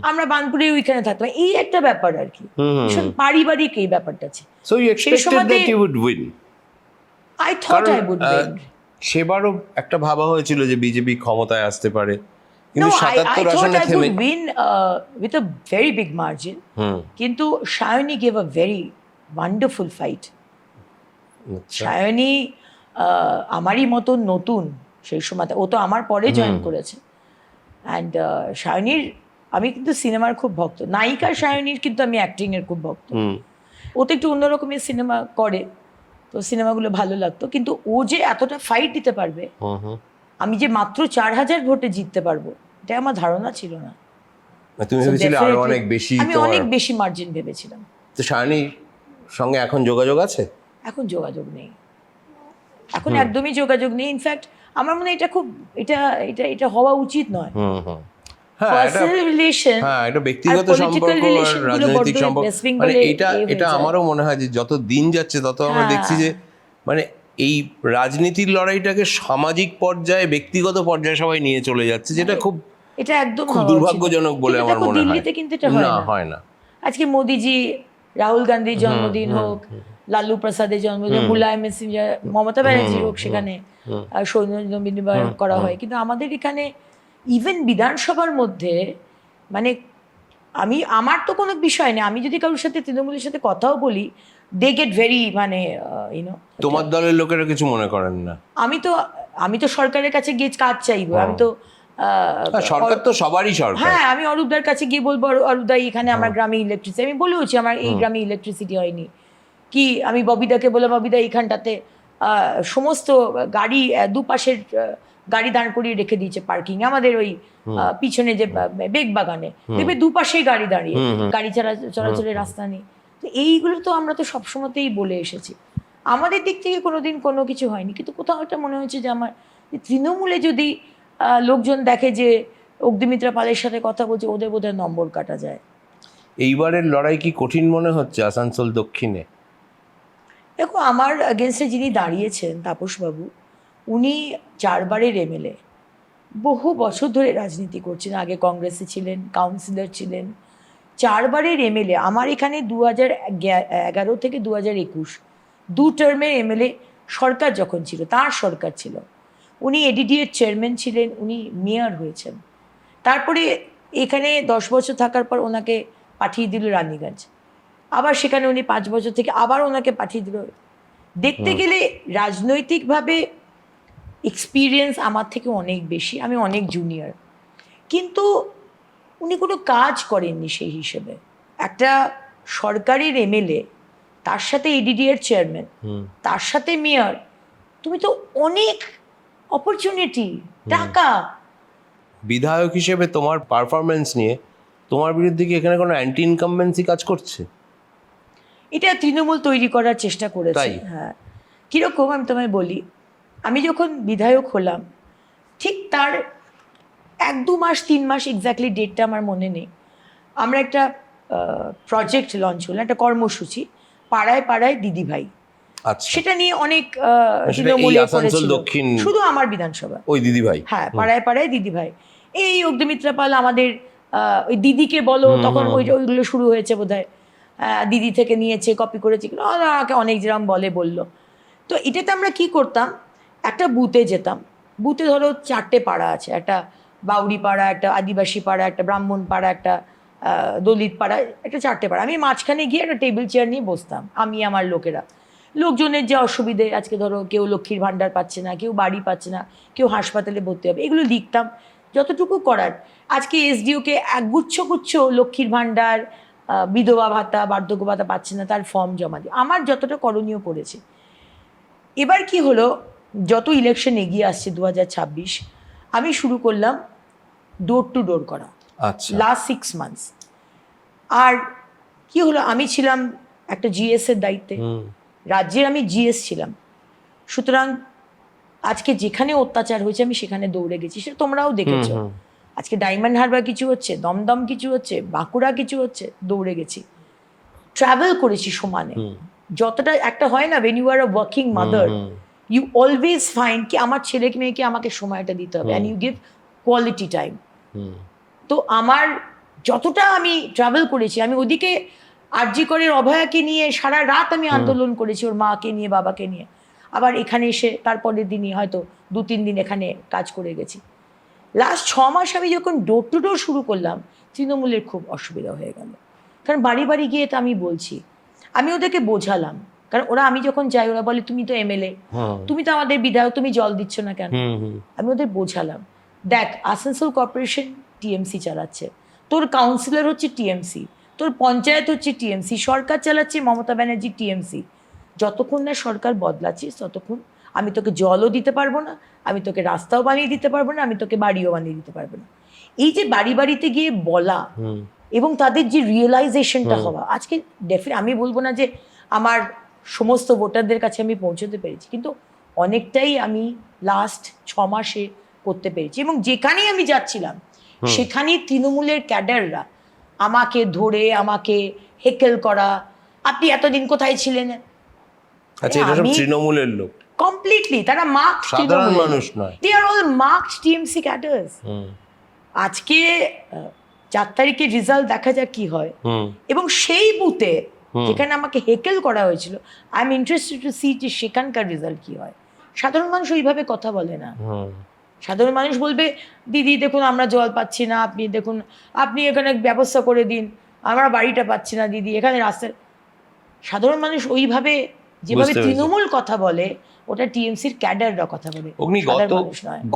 আমরা বানপুরে ওইখানে থাকতাম, এই একটা ব্যাপার আর কি, ভীষণ পারিবারিক এই ব্যাপারটা আছে। So you expected that you would win? I thought I would win. সেবারও একটা ভাবা হয়েছিল যে বিজেপি ক্ষমতায় আসতে পারে, কিন্তু No, I 77 thought আসনে I থেমে। would win with a very big margin. কিন্তু Sayani gave a very wonderful fight. Sayani আমারই মতন নতুন সেই সময়, ও তো আমার পরে জয়েন করেছে। অ্যান্ড সায়নীর, আমি কিন্তু সিনেমার খুব ভক্ত, নায়িকা সায়নীর, কিন্তু আমি অ্যাক্টিংয়ের খুব ভক্ত। ও তো একটু অন্যরকমের সিনেমা করে, তো সিনেমাগুলো ভালো লাগতো, কিন্তু ও যে এতটা ফাইট দিতে পারবে, আমি যে মাত্র 4000 ভোটে জিততে পারবো, এটা আমার ধারণা ছিল না। তুমি ভেবেছিলে আরো অনেক বেশি? আমি অনেক বেশি মার্জিন ভেবেছিলাম। তো সায়নীর সঙ্গে এখন যোগাযোগ আছে? এখন যোগাযোগ নেই, এখন একদমই যোগাযোগ নেই। ইনফ্যাক্ট আমার মনে হয় এটা খুব এটা এটা এটা হওয়া উচিত নয়। পার্সোনাল রিলেশন, হ্যাঁ, এটা ব্যক্তিগত সম্পর্ক আর রাজনৈতিক সম্পর্ক, মানে এটা আমারও মনে হয় যে যত দিন যাচ্ছে তত আমরা দেখছি যে মানে এই রাজনীতির লড়াইটাকে সামাজিক পর্যায়ে, ব্যক্তিগত পর্যায়ে সবাই নিয়ে চলে যাচ্ছে, যেটা এটা একদম খুব দুর্ভাগ্যজনক বলে আমার মনে হয়। দিল্লিতে কিন্তু এটা হয় না। আজকে মোদিজি, রাহুল গান্ধীর জন্মদিন হোক, লালু প্রসাদের জন্মদিন, মুলায়ম সিং, মমতা ব্যানার্জি হোক, সেখানে সৌজন্য বিনিময় করা হয়, কিন্তু আমাদের এখানে ইভেন বিধানসভার মধ্যে মানে আমার তো কোনো বিষয় নেই, আমি যদি কারোর সাথে তৃণমূলের সাথে কথাও বলি, দে গেট ভেরি মানে তোমার দলের লোকেরা কিছু মনে করেন না? আমি তো সরকারের কাছে গিয়ে কাজ চাইবো, আমি তো সরকার তো সবারই সরকার। হ্যাঁ, আমি অরূপদার কাছে গিয়ে বলবো, অরূপদা এখানে আমার গ্রামে ইলেকট্রিসিটি, আমি বলেওছি আমার এই গ্রামে ইলেকট্রিসিটি হয়নি, কি আমি ববিদাকে বলে, ববিদা এইখানটাতে সমস্ত গাড়ি দুপাশের গাড়ি দাঁড় করিয়ে রেখে দিয়েছে পার্কিং, আমাদের ওই পিছনে যে বেগ বাগানে দেখবে দুপাশেই গাড়ি দাঁড়িয়ে, গাড়ি চলাচলের রাস্তা নেই। তো এইগুলো তো আমরা তো সবসময়তেই বলে এসেছি। আমাদের দিক থেকে কোনোদিন কোনো কিছু হয়নি, কিন্তু কোথাও একটা মনে হয়েছে যে আমার যে তৃণমূলে যদি লোকজন দেখে যে অগ্নিমিত্রা পালের সাথে কথা বলছে, ওদের বোধহয় নম্বর কাটা যায়। এইবারের লড়াই কি কঠিন মনে হচ্ছে আসানসোল দক্ষিণে? দেখো, আমার এগেনস্টে যিনি দাঁড়িয়েছেন তাপসবাবু, উনি 4 বারের এমএলএ, বহু বছর ধরে রাজনীতি করছেন, আগে কংগ্রেসে ছিলেন, কাউন্সিলর ছিলেন, 4 বারের এমএলএ। আমার এখানে 2011 থেকে 2021 দু টার্মের এমএলএ সরকার যখন ছিল, তার সরকার ছিল, উনি এডিডিএর চেয়ারম্যান ছিলেন, উনি মেয়র হয়েছেন। তারপরে এখানে 10 বছর থাকার পর ওনাকে পাঠিয়ে দিল রানীগঞ্জ, আবার সেখানে উনি 5 বছর থেকে আবার ওনাকে পাঠিয়ে দিল। দেখতে গেলে রাজনৈতিকভাবে এক্সপিরিয়েন্স আমার থেকে অনেক বেশি, আমি অনেক জুনিয়র, কিন্তু উনি কোনো কাজ করেননি সেই হিসেবে। একটা সরকারের এমএলএ, তার সাথে এডিডিএর চেয়ারম্যান, তার সাথে মেয়র, তুমি তো অনেক অপরচুনিটি, টাকা। বিধায়ক হিসেবে তোমার পারফরমেন্স নিয়ে তোমার বিরুদ্ধে কি এখানে কোনো অ্যান্টি ইনকামবেন্সি কাজ করছে? এটা তৃণমূল তৈরি করার চেষ্টা করেছে। তাই? হ্যাঁ, কীরকম আমি তোমায় বলি, আমি যখন বিধায়ক হলাম ঠিক তার 1-2 মাস 3 মাস, এক্স্যাক্টলি ডেটটা আমার মনে নেই, আমরা একটা প্রজেক্ট লঞ্চ হলো, একটা কর্মসূচি, পাড়ায় পাড়ায় দিদিভাই। আচ্ছা, সেটা নিয়ে অনেক সেটা এই তৃণমূলে আসানসোল করেছিল, দক্ষিণ শুধু আমার বিধানসভা। ওই দিদিভাই? হ্যাঁ, পাড়ায় পাড়ায় দিদিভাই। এই অগ্নিমিত্রা পাল আমাদের ওই দিদিকে বলো, তখন ওইগুলো শুরু হয়েছে বোধহয়, দিদি থেকে নিয়েছে, কপি করেছে, আমাকে অনেক যেরকম বললো। তো এটাতে আমরা কি করতাম, একটা বুথে যেতাম, বুথে ধরো 4টে পাড়া আছে, একটা বাউরি পাড়া, একটা আদিবাসী পাড়া, একটা ব্রাহ্মণ পাড়া, একটা দলিত পাড়া, একটা 4টে পাড়া। আমি মাঝখানে গিয়ে একটা টেবিল চেয়ার নিয়ে বসতাম, আমি আমার লোকেরা। লোকজনের যে অসুবিধে, আজকে ধরো কেউ লক্ষ্মীর ভাণ্ডার পাচ্ছে না, কেউ বাড়ি পাচ্ছে না, কেউ হাসপাতালে ভর্তি হবে, এগুলো লিখতাম যতটুকু করার। আজকে এসডিওকে গুচ্ছ লক্ষ্মীর ভাণ্ডার, বিধবা ভাতা, বার্ধক্য ভাতা পাচ্ছে না, তার ফর্ম জমা দিই, আমার যতটা করণীয় করেছে। এবার কি হলো, যত ইলেকশন এগিয়ে আসছে 2026, আমি শুরু করলাম ডোর টু ডোর করা। আচ্ছা, লাস্ট 6 মান্থস। আর কি হলো, আমি ছিলাম একটা জিএস এর দায়িত্বে, রাজ্যের আমি জিএস ছিলাম, সুতরাং আজকে যেখানে অত্যাচার হয়েছে আমি সেখানে দৌড়ে গেছি, সেটা তোমরাও দেখেছো। আজকে ডায়মন্ড হারবার কিছু হচ্ছে, দমদম কিছু হচ্ছে, বাঁকুড়া কিছু হচ্ছে, দৌড়ে গেছি, ট্রাভেল করেছি সমানে। যতটা একটা হয় না, when you are a working mother, you always find কি আমার ছেলে মেয়েকে আমাকে সময়টা দিতে হবে, and you give quality time. তো আমার যতটা আমি ট্রাভেল করেছি, আমি ওদিকে আরজি করের অভয়াকে নিয়ে সারা রাত আমি আন্দোলন করেছি, ওর মাকে নিয়ে, বাবাকে নিয়ে, আবার এখানে এসে তারপরের দিনই হয়তো 2-3 দিন এখানে কাজ করে গেছি। লাস্ট 6 মাস আমি যখন ডোর টু ডোর শুরু করলাম, তৃণমূলের খুব অসুবিধা হয়ে গেল, কারণ বাড়ি বাড়ি গিয়ে তো আমি বলছি, আমি ওদেরকে বোঝালাম, কারণ ওরা, আমি যখন যাই ওরা বলে তুমি তো এমএলএ, তুমি তো আমাদের বিধায়ক, তুমি জল দিচ্ছ না কেন? আমি ওদের বোঝালাম, দেখ আসানসোল কর্পোরেশন টিএমসি চালাচ্ছে, তোর কাউন্সিলর হচ্ছে টিএমসি, তোর পঞ্চায়েত হচ্ছে টিএমসি, সরকার চালাচ্ছে মমতা ব্যানার্জি টিএমসি। যতক্ষণ না সরকার বদলাচ্ছিস ততক্ষণ আমি তোকে জলও দিতে পারবো না, আমি তোকে রাস্তাও বানিয়ে দিতে পারবো না, আমি তোকে বাড়িও বানিয়ে দিতে পারবো না। এই যে বাড়ি বাড়িতে গিয়ে বলা এবং তাদের যে রিয়েলাইজেশনটা হওয়া, আজকে আমি বলবো না যে আমার সমস্ত ভোটারদের কাছে আমি পৌঁছতে পেরেছি, কিন্তু অনেকটাই আমি লাস্ট 6 মাসে করতে পেরেছি। এবং যেখানেই আমি যাচ্ছিলাম সেখানেই তৃণমূলের ক্যাডাররা আমাকে ধরে আমাকে হেকেল করা, আপনি এতদিন কোথায় ছিলেন। আচ্ছা, এটা সব তৃণমূলের লোক? কমপ্লিটলি, তারা মার্কড সাধারণ মানুষ নয়, দে আর অল মার্কড টিএমসি ক্যাডার্স। আজকে 4 তারিখে রেজাল্ট দেখা যাক কি হয়, এবং সেই বুথে যেখানে আমাকে হেকেল করা হয়েছিল, I am interested to see যে সেখানকার রেজাল্ট কি হয়। সাধারণ মানুষ ওইভাবে কথা বলে না। সাধারণ মানুষ বলবে, দিদি দেখুন আমরা জল পাচ্ছি না, আপনি দেখুন, আপনি এখানে ব্যবস্থা করে দিন, আমরা বাড়িটা পাচ্ছি না দিদি, এখানে রাস্তায়। সাধারণ মানুষ ওইভাবে যেভাবে তৃণমূল কথা বলে, ওটা টিএমসির ক্যাডাররা কথা বলে। অগ্নি,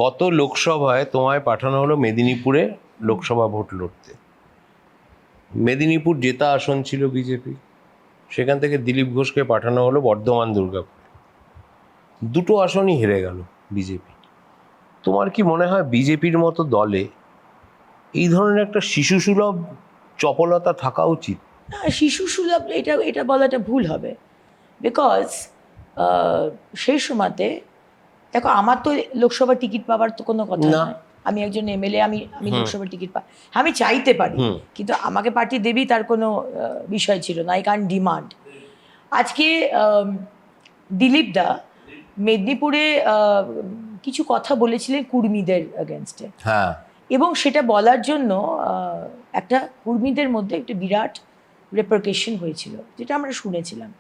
গত লোকসভায় তোমায় পাঠানো হলো মেদিনীপুরে লোকসভা ভোট লড়তে। মেদিনীপুর জেতা আসন ছিল বিজেপি, সেখান থেকে দিলীপ ঘোষকে পাঠানো হলো বর্ধমান দুর্গাপুর। দুটো আসনই হেরে গেল বিজেপি। তোমার কি মনে হয় বিজেপির মতো দলে এই ধরনের একটা শিশুসুলভ চপলতা থাকা উচিত? না, শিশুসুলভ এটা বলাটা ভুল হবে, বিকজ সেই সময়তে দেখো আমার তো লোকসভা টিকিট পাওয়ার তো কোনো কথা না। নয়, আমি একজন এমএলএ, আমি লোকসভা টিকিট আমি চাইতে পারি, কিন্তু আমাকে পার্টি দেবেই তার কোনো বিষয় ছিল না, আই ক্যান ডিমান্ড। আজকে দিলীপ দা মেদিনীপুরে কিছু কথা বলেছিলেন কুর্মীদের এগেনস্টে, হ্যাঁ, এবং সেটা বলার জন্য একটা কুর্মীদের মধ্যে একটা বিরাট রেপারকেশন হয়েছিল, যেটা আমরা শুনেছিলাম।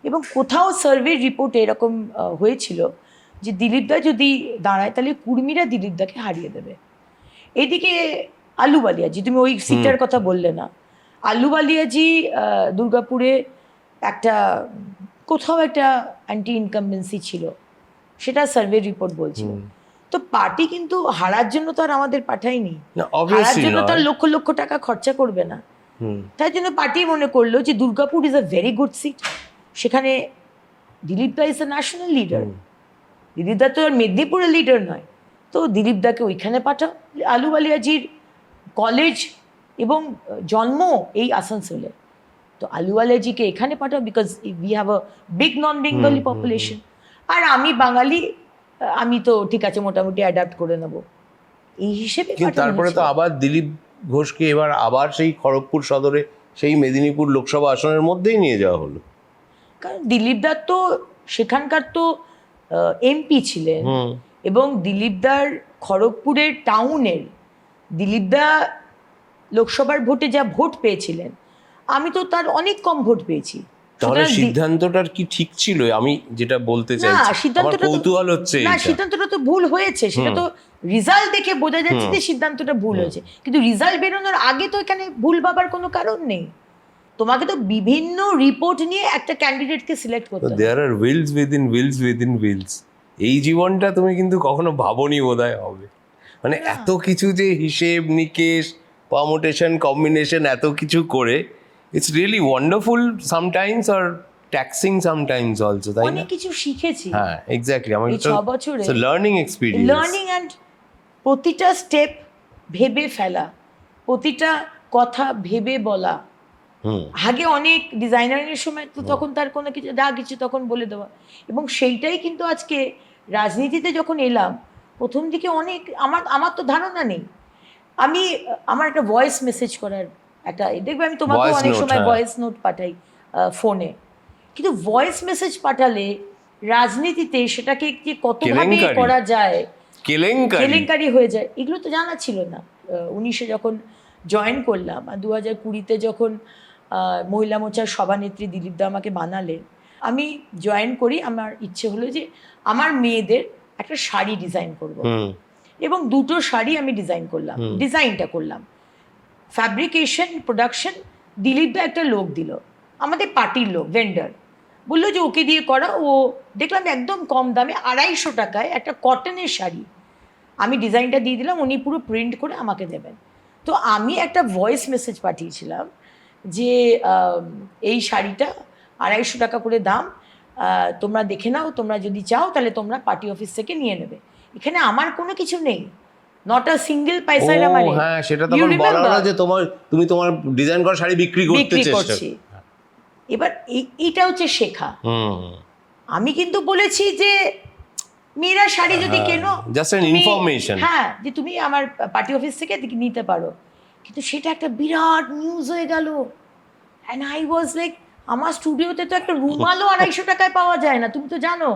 এবং কোথাও সার্ভে রিপোর্টে এরকম হয়েছিল যে দিলীপদা যদি দাঁড়ায় তাহলে কুর্মীরা দিলীপদাকে হারিয়ে দেবে। এদিকে আলুবালিয়াজি, তুমি ওই সিটটার কথা বললে না, আলুবালিয়াজি দুর্গাপুরে একটা কোথাও একটা অ্যান্টি ইনকামবেন্সি ছিল, সেটা সার্ভে রিপোর্ট বলছিল। তো পার্টি কিন্তু হারার জন্য তো আর আমাদের পাঠায়নি, হারার জন্য তো আর লক্ষ লক্ষ টাকা খরচা করবে না। তাই জন্য পার্টি মনে করলো যে Durgapur is a very good seat, সেখানে দিলীপদা ইজ আ ন্যাশনাল লিডার, দিলীপদা তো আর মেদিনীপুরের লিডার নয়, তো দিলীপদাকে ওইখানে পাঠাও। আলুওয়ালিয়াজির কলেজ এবং জন্ম এই আসানসোলে, তো আলুওয়ালিয়াজিকে এখানে পাঠাও, because we have a big non Bengali population. আর আমি বাঙালি, আমি তো ঠিক আছে মোটামুটি অ্যাডাপ্ট করে নেব, এই হিসেবে। তারপরে তো আবার দিলীপ ঘোষকে এবার আবার সেই খড়গপুর সদরে সেই মেদিনীপুর লোকসভা আসনের মধ্যেই নিয়ে যাওয়া হলো, কারণ দিলীপদার তো সেখানকার তো এমপি ছিলেন, এবং দিলীপদার খড়গপুরের টাউনের দিলীপদা লোকসভার ভোটে যা ভোট পেয়েছিলেন, আমি তো তার অনেক কম ভোট পেয়েছি। তাহলে সিদ্ধান্তটার কি ঠিক ছিল? আমি যেটা বলতে চাইছি, আমার কৌতূহল হচ্ছে না, সিদ্ধান্তটা তো ভুল হয়েছে, সেটা তো রেজাল্ট দেখে বোঝা যাচ্ছে যে সিদ্ধান্তটা ভুল হয়েছে, কিন্তু রেজাল্ট বেরোনোর আগে তো এখানে ভুল ভাবার কোনো কারণ নেই। তোমাকে তো বিভিন্ন রিপোর্ট নিয়ে একটা ক্যান্ডিডেটকে সিলেক্ট করতে হবে। There are wheels within wheels within wheels. এই জীবনটা তুমি কিন্তু কখনো ভাবনি বোধহয় হবে, মানে এত কিছু যে হিসেব নিকেশ পারমুটেশন কম্বিনেশন এত কিছু করে, ইটস রিয়েলি ওয়ান্ডারফুল সামটাইমস আর ট্যাক্সিং সামটাইমস অলসো, তাই না? অনেক কিছু শিখেছি। হ্যাঁ, এক্স্যাক্টলি। আমার এই 6 বছরে লার্নিং এক্সপেরিয়েন্স, লার্নিং অ্যান্ড প্রতিটা স্টেপ ভেবে ফেলা, প্রতিটা কথা ভেবে বলা। আগে অনেক ডিজাইনারের সময় তো তখন তার কোনো কিছু যা কিছু তখন বলে দেওয়া, এবং সেইটাই কিন্তু আজকে রাজনীতিতে যখন এলাম প্রথম দিকে অনেক আমার তো ধারণা নেই। আমার একটা ভয়েস মেসেজ করার একটা দেখবে, আমি তোমাকে অনেক সময় ভয়েস নোট পাঠাই ফোনে, কিন্তু ভয়েস মেসেজ পাঠালে রাজনীতিতে সেটাকে যে কতভাবে করা যায়, কেলেঙ্কারি হয়ে যায়, এগুলো তো জানা ছিল না। 19-এ যখন জয়েন করলাম আর 2020-তে যখন মহিলা মোর্চার সভানেত্রী দিলীপদা আমাকে বানালেন, আমি জয়েন করি। আমার ইচ্ছে হলো যে আমার মেয়েদের একটা শাড়ি ডিজাইন করব, এবং 2টো শাড়ি আমি ডিজাইনটা করলাম। ফ্যাব্রিকেশন প্রোডাকশন দিলীপদা একটা লোক দিল, আমাদের পার্টির লোক, ভেন্ডার, বললো যে ওকে দিয়ে করা। ও দেখলাম একদম কম দামে 250 টাকায় একটা কটনের শাড়ি, আমি ডিজাইনটা দিয়ে দিলাম, উনি পুরো প্রিন্ট করে আমাকে দেবেন। তো আমি একটা ভয়েস মেসেজ পাঠিয়েছিলাম যে এই শাড়িটা 250 টাকা করে দাম, তোমরা দেখে নাও, তোমরা যদি চাও তাহলে তোমরা পার্টি অফিস থেকে নিয়ে নেবে, এখানে আমার কোনো কিছু নেই, নট আ সিঙ্গেল পয়সা। হ্যাঁ, সেটা তখন বলা হলো যে তুমি তোমার ডিজাইন করা শাড়ি বিক্রি করছি। এবার এইটা হচ্ছে শেখা। আমি কিন্তু বলেছি যে মেয়েরা শাড়ি যদি কেনো, জাস্ট অ্যান ইনফরমেশন, হ্যাঁ, যে তুমি আমার পার্টি অফিস থেকে নিতে পারো, কিন্তু সেটা একটা বিরাট নিউজ হয়ে গেল। অ্যান্ড আই ওয়াজ লাইক, আমার স্টুডিওতে তো একটা রুমালও 250 টাকায় পাওয়া যায় না, তুমি তো জানো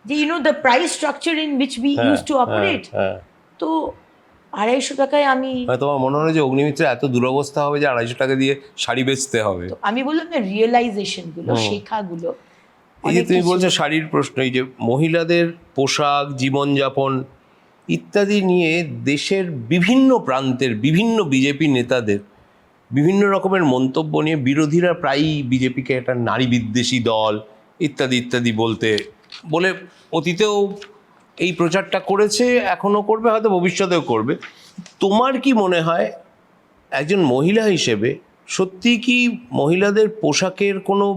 যে the price structure in which we use to operate. তো 250 টাকায় আমি, তোমার মনে হয় যে অগ্নিমিত্রে এত দুরবস্থা হবে যে 250 টাকা দিয়ে শাড়ি বেচতে হবে? আমি বললাম না, রিয়েলাইজেশন গুলো, শেখাগুলো। এই যে তুমি বলছো শাড়ির প্রশ্ন, এই যে মহিলাদের পোশাক, জীবনযাপন ইত্যাদি নিয়ে দেশের বিভিন্ন প্রান্তের বিভিন্ন বিজেপি নেতাদের বিভিন্ন রকমের মন্তব্য নিয়ে বিরোধীরা প্রায়ই বিজেপিকে একটা নারী বিদ্বেষী দল ইত্যাদি ইত্যাদি বলে অতীতেও এই প্রচারটা করেছে, এখনও করবে, হয়তো ভবিষ্যতেও করবে। তোমার কি মনে হয় একজন মহিলা হিসেবে সত্যি কি মহিলাদের পোশাকের কোনো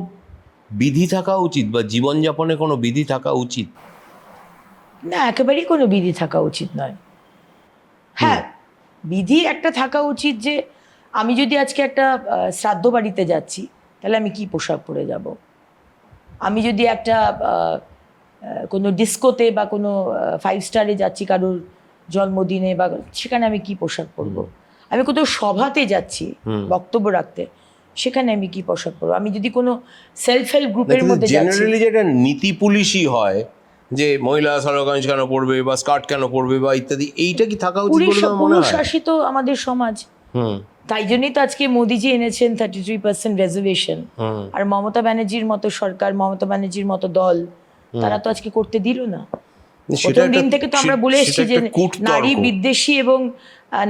বিধি থাকা উচিত, বা জীবনযাপনে কোনো বিধি থাকা উচিত? না, একেবারেই কোনো বিধি থাকা উচিত নয়। হ্যাঁ, বিধি একটা থাকা উচিত যে আমি যদি আজকে একটা শ্রাদ্ধ বাড়িতে যাচ্ছি, তাহলে আমি কি পোশাক পরে যাব, আমি যদি একটা কোনো ডিস্কোতে বা কোনো 5 স্টারে যাচ্ছি কারোর জন্মদিনে বা সেখানে আমি কি পোশাক পরবো, আমি কোথাও সভাতে যাচ্ছি বক্তব্য রাখতে, সেখানে আমি কি পোশাক পরবো, আমি যদি কোনো সেলফ হেল্প গ্রুপের মধ্যে যাচ্ছি। জেনারেলি যেটা নীতি পুলিশই হয় যে মহিলা সালোয়ার কেন পরবে বা স্কার্ট কেন পরবে বা ইত্যাদি, এইটা কি থাকা উচিত বলে তোমার মনে পুরুষ হয়? শাসিত আমাদের সমাজ, তাই জন্যই তো আজকে মোদিজি এনেছেন 33% রিজার্ভেশন। আর মমতা ব্যানার্জির মতো সরকার, মমতা ব্যানার্জির মতো দল, তারা তো আজকে করতে দিল না। প্রথম দিন থেকে তো আমরা বলে এসেছি যে নারী বিদ্বেষী এবং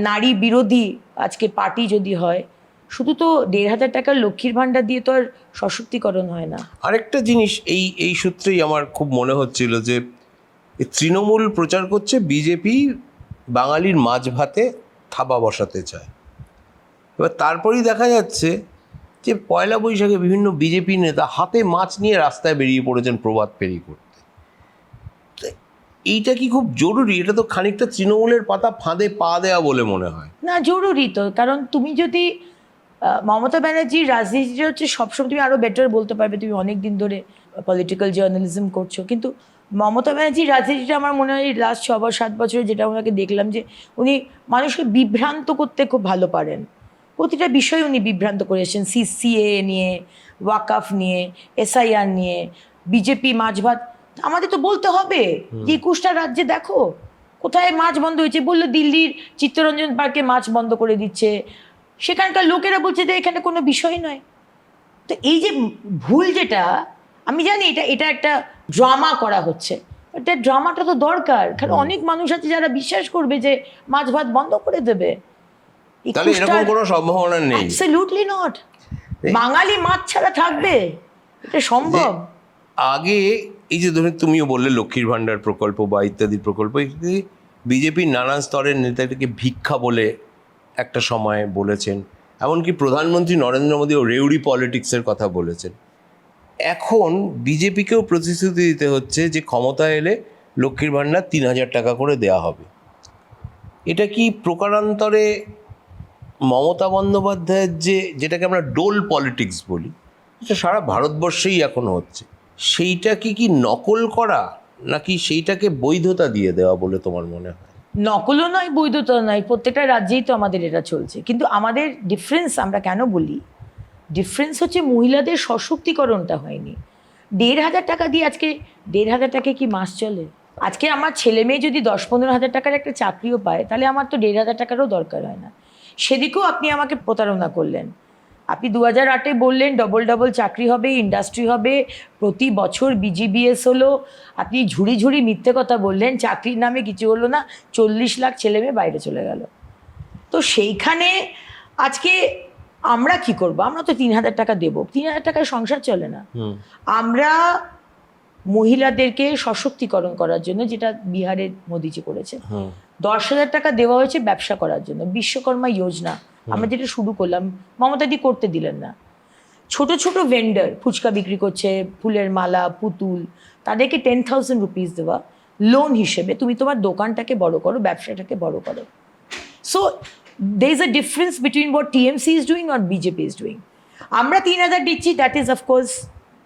নারী বিরোধী আজকে পার্টি যদি হয়, শুধু তো 1,500 টাকার লক্ষ্মীর ভান্ডার দিয়ে তো আর সশক্তিকরণ হয় না। আরেকটা জিনিস এই সূত্রেই আমার খুব মনে হচ্ছিল যে তৃণমূল প্রচার করছে বিজেপি বাঙালির মাছ ভাতে থাবা বসাতে চায়। এবার তারপরেই দেখা যাচ্ছে যে পয়লা বৈশাখে বিভিন্ন বিজেপি নেতা হাতে মাছ নিয়ে রাস্তায় বেরিয়ে পড়েছেন প্রভাত ফেরি করতে। এইটা কি খুব জরুরি? এটা তো খানিকটা তৃণমূলের পাতা ফাঁদে পা দেয়া বলে মনে হয়। না, জরুরি তো, কারণ তুমি যদি মমতা ব্যানার্জির রাজনীতিটা হচ্ছে সবসময়, তুমি আরো বেটার বলতে পারবে, তুমি অনেক দিন ধরে পলিটিক্যাল জার্নালিজম করছো, কিন্তু মমতা ব্যানার্জির রাজনীতিটা আমার মনে হয় লাস্ট 6-7 বছরে যেটা ওনাকে দেখলাম যে উনি মানুষকে বিভ্রান্ত করতে খুব ভালো পারেন। প্রতিটা বিষয় উনি বিভ্রান্ত করেছেন, সিএএ নিয়ে, ওয়াকাফ নিয়ে, SIR নিয়ে, বিজেপি মাছ ভাত। আমাদের তো বলতে হবে যে 21টা রাজ্যে দেখো কোথায় মাছ বন্ধ হয়েছে। বললো দিল্লির চিত্তরঞ্জন পার্কে মাছ বন্ধ করে দিচ্ছে, সেখানকার লোকেরা বলছে যে এখানে কোনো বিষয় নয়। তো এই যে ভুল, যেটা আমি জানি এটা একটা ড্রামা করা হচ্ছে, এটা ড্রামাটা তো দরকার, কারণ অনেক মানুষ আছে যারা বিশ্বাস করবে যে মাছ ভাত বন্ধ করে দেবে। তাহলে এরকম কোনো সম্ভাবনা নেই। Absolutely not. বাঙালি মাছ ছাড়া থাকবে? এটা সম্ভব? আগে এই যে ধরুন তুমিও বললে লক্ষ্মীর ভাণ্ডার প্রকল্প বা ইত্যাদি প্রকল্প, বিজেপির নানান স্তরের নেতাদেরকে ভিক্ষা বলে একটা সময় বলেছেন, এমনকি প্রধানমন্ত্রী নরেন্দ্র মোদীও রেউড়ি পলিটিক্সের কথা বলেছেন। এখন বিজেপিকেও প্রতিশ্রুতি দিতে হচ্ছে যে ক্ষমতা এলে লক্ষ্মীর ভাণ্ডার 3,000 টাকা করে দেয়া হবে। এটা কি প্রকারান্তরে মমতা বন্দ্যোপাধ্যায়ের যেটাকে আমরা ডোল পলিটিক্স বলি, এটা সারা ভারতবর্ষেই এখন হচ্ছে, সেইটা কি নকল করা নাকি সেইটাকে বৈধতা দিয়ে দেওয়া বলে তোমার মনে হয়? নকলও নয়, বৈধতা নয়, প্রত্যেকটা রাজ্যেই তো আমাদের এটা চলছে। কিন্তু আমাদের ডিফারেন্স, আমরা কেন বলি ডিফারেন্স হচ্ছে মহিলাদের সশক্তিকরণটা হয়নি। 1,500 টাকা দিয়ে আজকে 1,500 টাকায় কি মাস চলে? আজকে আমার ছেলে মেয়ে যদি 10-15 হাজার টাকার একটা চাকরিও পায়, তাহলে আমার তো 1,500 টাকারও দরকার হয় না। সেদিকেও আপনি আমাকে প্রতারণা করলেন। আপনি 2008-এ বললেন ডবল চাকরি হবে, ইন্ডাস্ট্রি হবে, প্রতি বছর BGBS হলো, আপনি ঝুড়ি ঝুড়ি মিথ্যে কথা বললেন, চাকরির নামে কিছু হলো না, 40 লাখ ছেলে মেয়ে বাইরে চলে গেল। তো সেইখানে আজকে আমরা কি করব? আমরা তো 3,000 টাকা দেবো, 3,000 টাকায় সংসার চলে না। আমরা মহিলাদেরকে সশক্তিকরণ করার জন্য, যেটা বিহারে মোদিজি করেছে, 10,000 টাকা দেওয়া হয়েছে ব্যবসা করার জন্য, বিশ্বকর্মা যোজনা আমরা যেটা শুরু করলাম, মমতাদি করতে দিলেন না। ছোট ছোট ভেন্ডার ফুচকা বিক্রি করছে, ফুলের মালা, পুতুল, তাদেরকে 10,000 রুপিস দেওয়া লোন হিসেবে, তুমি তোমার দোকানটাকে বড় করো, ব্যবসাটাকে বড় করো। So there is a difference between what TMC is doing or BJP is doing. আমরা 3,000 দিচ্ছি, that is of course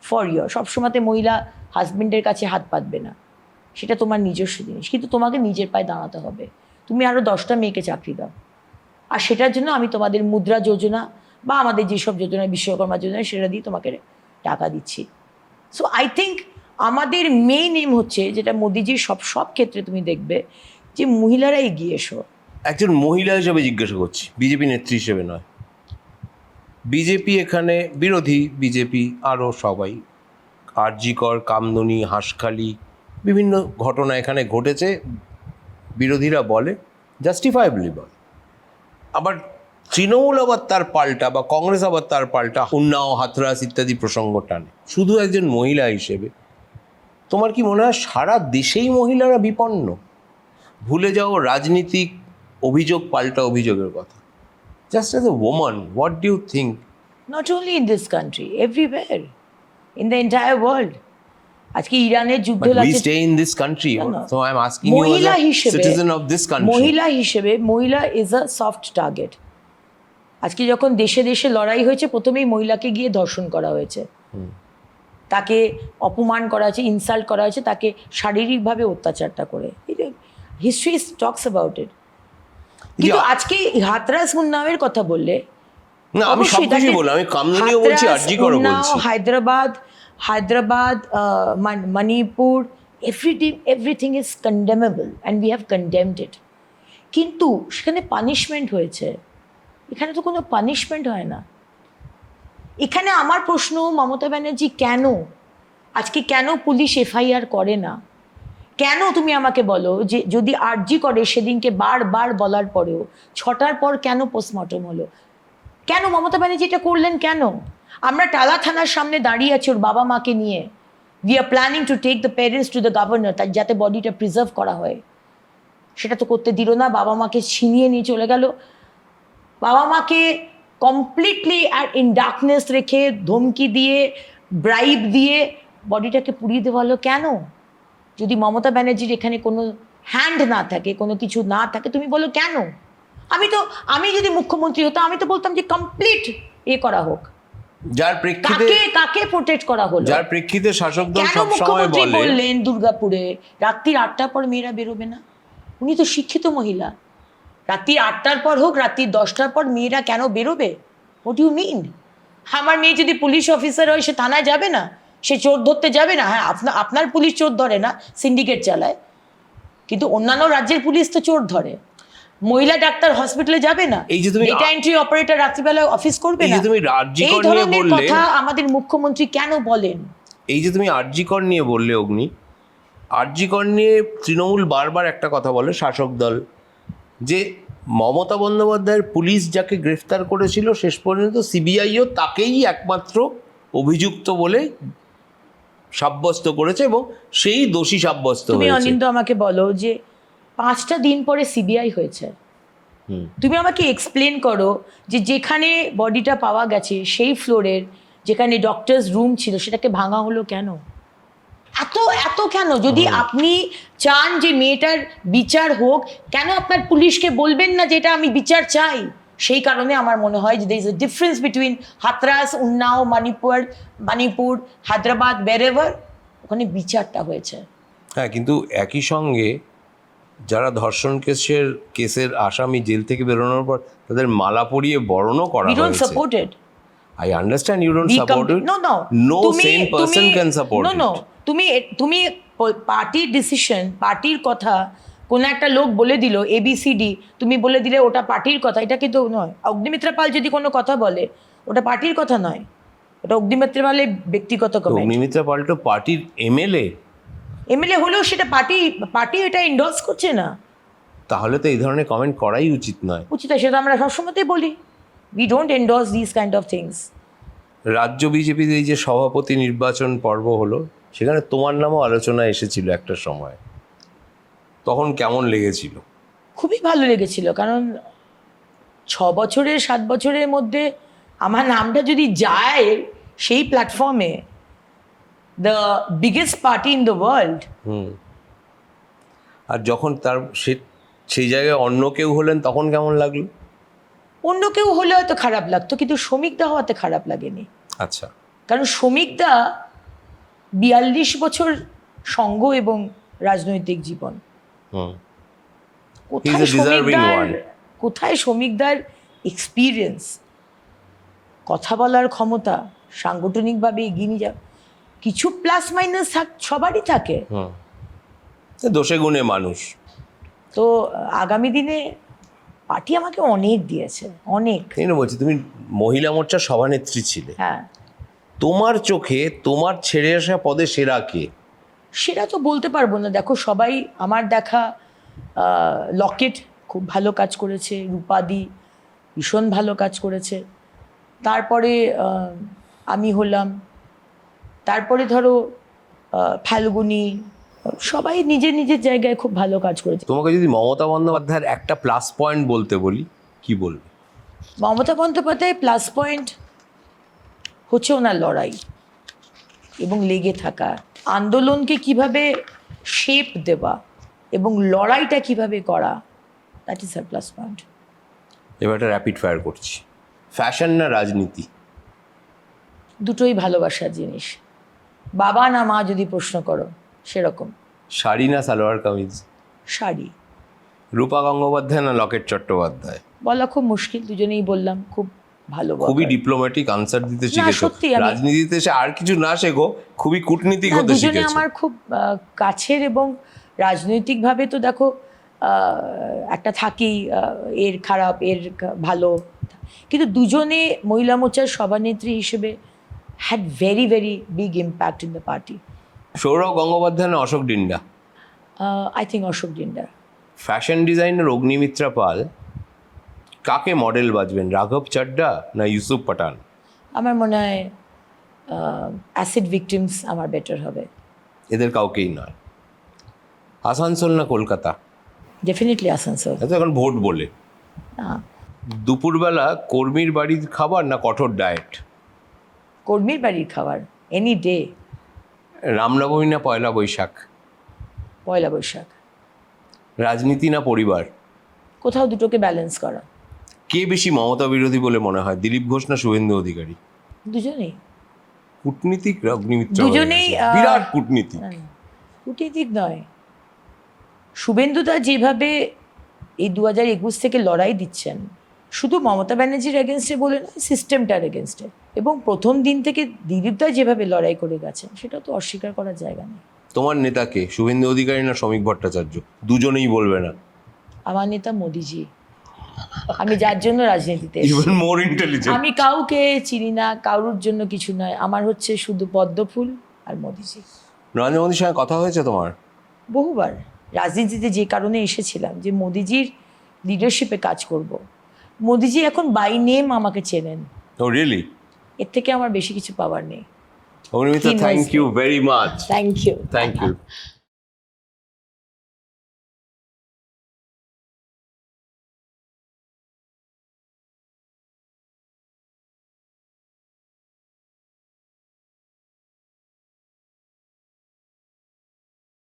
for your. সবসময়তে মহিলা হাজবেন্ডের কাছে হাত পাতবে না, সেটা তোমার নিজস্ব জিনিস, কিন্তু তোমাকে নিজের পায়ে দাঁড়াতে হবে। তুমি আরও 10টা মেয়েকে চাকরি দাও, আর সেটার জন্য আমি তোমাদের মুদ্রা যোজনা বা আমাদের যেসব যোজনা, বিশ্বকর্মা যোজনা, সেটা দিয়ে তোমাকে টাকা দিচ্ছি। সো আই থিঙ্ক আমাদের মেইন এম হচ্ছে, যেটা মোদিজির সব ক্ষেত্রে তুমি দেখবে, যে মহিলারা এগিয়ে এসো। একজন মহিলা হিসেবে জিজ্ঞাসা করছি, বিজেপি নেত্রী হিসেবে নয়। বিজেপি এখানে বিরোধী, বিজেপি আরও সবাই, আরজিকর, কামদুনি, হাঁসখালি, বিভিন্ন ঘটনা এখানে ঘটেছে, বিরোধীরা বলে, জাস্টিফাইবলি বলে। আবার তৃণমূল আবার তার পাল্টা, বা কংগ্রেস আবার তার পাল্টা উন্নাও, হাথরাস ইত্যাদি প্রসঙ্গ টানে। শুধু একজন মহিলা হিসেবে তোমার কি মনে হয় সারা দেশেই মহিলারা বিপন্ন? ভুলে যাও রাজনীতিক অভিযোগ পাল্টা অভিযোগের কথা। Just as a woman, what do you think? Not only in this country, everywhere, in the entire world. আজকে ইরানের যুদ্ধ But we লাগছে, stay in this country, No. so I'm asking you মহিলা as a হিসেবে, citizen of this country. মহিলা is a soft target. আজকে যখন দেশে দেশে লড়াই হয়েছে, প্রথমেই মহিলাকে গিয়ে ধর্ষণ করা হয়েছে। তাকে অপমান করা হয়েছে, ইনসাল্ট করা হয়েছে, তাকে শারীরিকভাবে অত্যাচারটা করে। History talks about it. কিন্তু আজকে হাতরাস উন্নাওয়ের কথা বললে, না আমি সব কিছুই বললাম, আমি কামদুনিও বলছি, আরজি করো বলছি। Hyderabad, Manipur, everything is condemnable and we have condemned it. কিন্তু সেখানে পানিশমেন্ট হয়েছে, এখানে তো কোনো পানিশমেন্ট হয় না। এখানে আমার প্রশ্ন, মমতা ব্যানার্জি কেন পুলিশ এফআইআর করে না? কেন তুমি আমাকে বলো যে যদি আরজি করে সেদিনকে বারবার বলার পরেও 6টার পর কেন পোস্টমর্টম হলো? কেন মমতা ব্যানার্জি এটা করলেন কেন? আমরা টালা থানার সামনে দাঁড়িয়ে আছি ওর বাবা মাকে নিয়ে, we are planning to take the parents to the governor, তার যাতে বডিটা প্রিজার্ভ করা হয়। সেটা তো করতে দিল না, বাবা মাকে ছিনিয়ে নিয়ে চলে গেল। বাবা মাকে কমপ্লিটলি আর ইন ডার্কনেস রেখে, ধমকি দিয়ে, ব্রাইব দিয়ে বডিটাকে পুড়িয়ে দেওয়া হলো কেন? যদি মমতা ব্যানার্জির এখানে কোনো হ্যান্ড না থাকে, কোনো কিছু না থাকে, তুমি বলো কেন? আমি যদি মুখ্যমন্ত্রী হতাম আমি তো বলতাম যে কমপ্লিট করা হোক। যার প্রেক্ষিতে কাকে প্রোটেক্ট করা হলো? যার প্রেক্ষিতে শাসক দল কেন সব সময় মুখ্যমন্ত্রী বলে বললেন দুর্গাপুরে রাত্রির 8টার পর মেয়েরা বেরোবে না? উনি তো শিক্ষিত মহিলা। রাত্রি 8টার পর হোক, রাত্রি 10টার পর মেয়েরা কেন বেরোবে? What you mean? আমার মেয়ে যদি পুলিশ অফিসার হয় সে থানায় যাবে না? সে চোর ধরতে যাবে না? হ্যাঁ, আপনার পুলিশ চোর ধরে না, সিন্ডিকেট চালায়, কিন্তু অন্যান্য রাজ্যের পুলিশ তো চোর ধরে। মহিলা ডাক্তার হসপিটালে যাবে না? এই যে তুমি ডেটা এন্ট্রি অপারেটর রাত্রিবেলায় অফিস করবে এই না? যে তুমি আরজিকর এই নিয়ে ধরনের বললে, কথা আমাদের মুখ্যমন্ত্রী কেন বলেন? এই যে তুমি আরজিকর নিয়ে বললে অগ্নি, আরজিকর নিয়ে তৃণমূল বারবার একটা কথা বলে শাসক দল, যে মমতা বন্দ্যোপাধ্যায়ের পুলিশ যাকে গ্রেফতার করেছিল শেষ পর্যন্ত সিবিআইও তাকেই একমাত্র অভিযুক্ত বলে সাব্যস্ত করেছে এবং সেই দোষী সাব্যস্ত তুমি হয়েছে। অনিন্দ আমাকে বলো যে 5টা দিন পরে সিবিআই হয়েছে, তুমি আমাকে এক্সপ্লেন করো যে যেখানে বডিটা পাওয়া গেছে সেই ফ্লোরের যেখানে ডক্টরস রুম ছিল সেটাকে ভাঙা হলো কেন? এত কেন? যদি আপনি চান যে মেয়েটার বিচার হোক, কেন আপনার পুলিশকে বলবেন না যে এটা আমি বিচার চাই? সেই কারণে আমার মনে হয় যে there is a difference between Hathras, Unnao, Manipur, Hyderabad, বেরেভার, ওখানে বিচারটা হয়েছে। হ্যাঁ, কিন্তু একই সঙ্গে যারা ধর্ষণ কেসের আসামি জেল থেকে বেরোনোর পর তাদের মালা পরিয়ে বরণও করা We don't হয়েছে। support it. I understand you don't support it. No. No sane person can support it. No. তুমি পার্টির ডিসিশন, পার্টির কথা, কোন একটা লোক বলে দিল ABCD, তুমি বলে দিলে ওটা পার্টির কথা, এটা কিন্তু নয়। অগ্নিমিত্রা পাল যদি কোনো কথা বলে ওটা পার্টির কথা নয়, ওটা অগ্নিমিত্রা পালের ব্যক্তিগত কমেন্ট। অগ্নিমিত্রা পাল তো পার্টির এমএলএ হলেও সেটা পার্টি এটা এন্ডোর্স করছে না। তাহলে তো এই ধরনের কমেন্ট করাই উচিত নয়। উচিত, সেটা আমরা সবসময়তেই বলি, we don't endorse this kind of things. রাজ্য বিজেপির এই যে সভাপতি নির্বাচন পর্ব হলো, সেখানে তোমার নামও আলোচনা এসেছিল একটা সময়, তখন কেমন লেগেছিল? খুবই ভালো লেগেছিল, কারণ 7 বছরের মধ্যে আমার নামটা যদি যায় সেই প্ল্যাটফর্মে, the biggest party in the world. আর যখন সেই জায়গায় অন্য কেউ হলেন তখন কেমন লাগলো? অন্য কেউ হলে হয়তো খারাপ লাগতো, কিন্তু শ্রমিকদা হওয়াতে খারাপ লাগেনি। আচ্ছা, কারণ শ্রমিকদা 42 বছর সঙ্গ এবং রাজনৈতিক জীবন। কোথায় শ্রমিকদার এক্সপিরিয়েন্স, কথা বলার ক্ষমতা, সাংগঠনিকভাবে এগিয়ে নিয়ে যাওয়া, কিছু প্লাস মাইনাস সবারই থাকে, দোষে গুণে মানুষ। তো আগামী দিনে পার্টি আমাকে অনেক দিয়েছে, অনেক। বলছি, তুমি মহিলা মোর্চার সভানেত্রী ছিলে, হ্যাঁ, তোমার চোখে তোমার ছেড়ে আসা পদে সেরা কে? সেটা তো বলতে পারবো না। দেখো, সবাই আমার দেখা, লকেট খুব ভালো কাজ করেছে, রূপাদি ভীষণ ভালো কাজ করেছে, তারপরে আমি হলাম, তারপরে ধরো ফাল্গুনি, সবাই নিজের নিজের জায়গায় খুব ভালো কাজ করেছে। তোমাকে যদি মমতা বন্দ্যোপাধ্যায়ের একটা প্লাস পয়েন্ট বলতে বলি, কি বলবে? মমতা বন্দ্যোপাধ্যায় প্লাস পয়েন্ট হচ্ছে ওনার লড়াই এবং লেগে থাকা, আন্দোলনকে কিভাবে শেপ দেওয়া এবং লড়াইটা কিভাবে করা, that is a plus point. এবার একটা র্যাপিড ফায়ার করছি, ফ্যাশন না রাজনীতি? দুটোই ভালোবাসার জিনিস। বাবা না মা যদি প্রশ্ন করো সেরকম। শাড়ি না সালোয়ার কামিজ? শাড়ি। রূপা গঙ্গোপাধ্যায় না লকেট চট্টোপাধ্যায়? বলা খুব মুশকিল, দুজনেই বললাম খুব ভালো। খুবই ডিপ্লোম্যাটিক আনসার দিতে না, শিখেছো। সত্যি আমি- রাজনীতিতে এসে আর কিছু না শেখো, খুবই কূটনীতিক না, হতে দুজনে শিখেছো। আমার খুব কাছের, এবং রাজনৈতিকভাবে তো দেখো একটা থাকেই, এর খারাপ এর ভালো, কিন্তু দুজনে মহিলা মোর্চার সভানেত্রী হিসেবে had very very big impact in the party. Sourav Gangopadhyay না Ashok Dinda? I think Ashok Dinda. Fashion designer Agnimitra Paul কাকে মডেল বাজবেন, রাঘব চাড্ডা না ইউসুফ পাঠান? আমার মনে হয় অ্যাসিড ভিকটিমস আমার বেটার হবে। এদের কাউকেই নয়। আসানসোল না কলকাতা? ডেফিনেটলি আসানসোল। এত এখন ভোট বলে। না, দুপুরবেলা কর্মীর বাড়ির খাবার না কঠোর ডায়েট? কর্মীর বাড়ির খাবার এনি ডে। রামনবমী না পয়লা বৈশাখ? পয়লা বৈশাখ। রাজনীতি না পরিবার? কোথাও দুটোকে ব্যালেন্স করা। কে বেশি মমতা বিরোধী বলে মনে হয়, দিলীপ ঘোষ না শুভেন্দু অধিকারী? দুজনেই। কূটনীতিক অগ্নিমিত্রা দুজনেই, হয়ে গেছে। বিরাট কূটনীতিক। কূটনীতিক নয়। শুভেন্দুদা যেভাবে এই 2021 থেকে লড়াই দিচ্ছেন, শুধু মমতা ব্যানার্জির এগেনস্টে বলে নয়, সিস্টেমটার এগেনস্টে, এবং প্রথম দিন থেকে দিলীপদা যেভাবে লড়াই করে গেছেন, সেটা তো অস্বীকার করার জায়গা নেই। তোমার নেতাকে শুভেন্দু অধিকারী না শ্রমিক ভট্টাচার্য? দুজনেই বলবে না। আমার নেতা মোদিজি। আমি যার জন্য রাজনীতিতে এসেছি। Even more intelligent. আমি কাউকে চিনি না, কারোর জন্য কিছু নয়, আমার হচ্ছে শুধু পদ্মফুল আর মোদিজি। নরেন্দ্র মোদীর সঙ্গে কথা হয়েছে তোমার? বহুবার। রাজনীতিতে যে কারণে এসেছিলাম, যে মোদিজির লিডারশিপে কাজ করব। মোদিজি এখন বাই নেম আমাকে চেনেন। Oh really? এর থেকে আমার বেশি কিছু পাওয়ার নেই। Agnimitra, He knows thank you me. Very much. Thank you. Thank you.